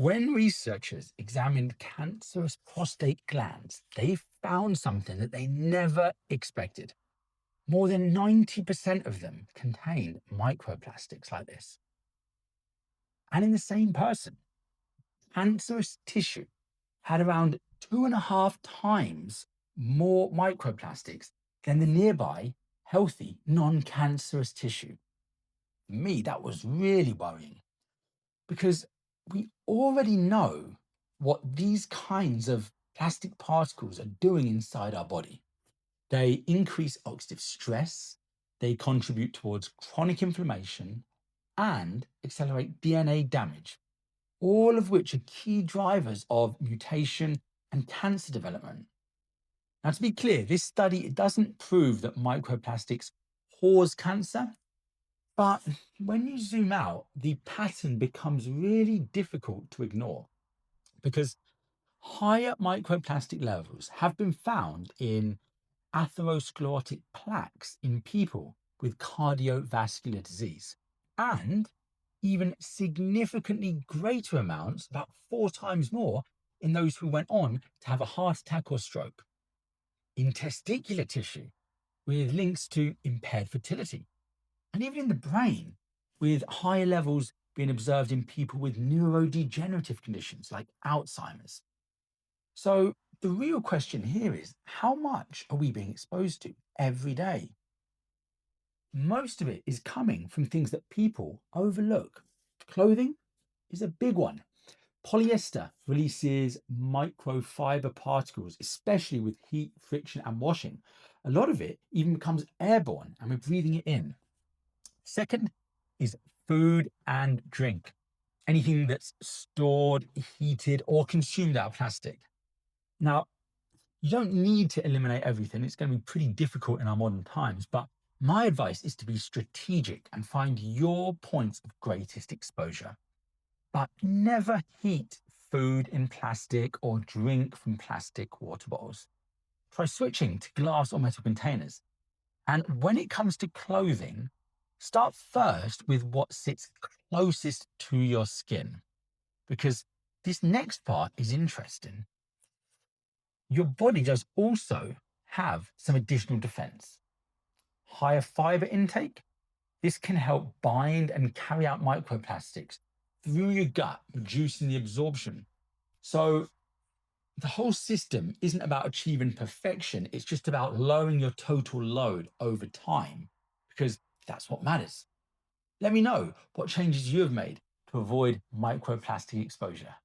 When researchers examined cancerous prostate glands, they found something that they never expected. More than 90% of them contained microplastics like this. And in the same person, cancerous tissue had around 2.5 times more microplastics than the nearby healthy non cancerous tissue. For me, that was really worrying because we already know what these kinds of plastic particles are doing inside our body. They increase oxidative stress, they contribute towards chronic inflammation, and accelerate DNA damage, all of which are key drivers of mutation and cancer development. Now, to be clear, this study it doesn't prove that microplastics cause cancer, but when you zoom out, the pattern becomes really difficult to ignore because higher microplastic levels have been found in atherosclerotic plaques in people with cardiovascular disease, and even significantly greater amounts, about 4 times more, in those who went on to have a heart attack or stroke. In testicular tissue, with links to impaired fertility, and even in the brain, with higher levels being observed in people with neurodegenerative conditions like Alzheimer's. So, the real question here is how much are we being exposed to every day? Most of it is coming from things that people overlook. Clothing is a big one. Polyester releases microfiber particles, especially with heat, friction, and washing. A lot of it even becomes airborne and we're breathing it in. Second is food and drink. Anything that's stored, heated, or consumed out of plastic. Now, you don't need to eliminate everything. It's going to be pretty difficult in our modern times, but my advice is to be strategic and find your points of greatest exposure. But never heat food in plastic or drink from plastic water bottles. Try switching to glass or metal containers. And when it comes to clothing, start first with what sits closest to your skin, because this next part is interesting. Your body does also have some additional defense. Higher fiber intake, this can help bind and carry out microplastics through your gut, reducing the absorption. So the whole system isn't about achieving perfection, it's just about lowering your total load over time, because that's what matters. Let me know what changes you have made to avoid microplastic exposure.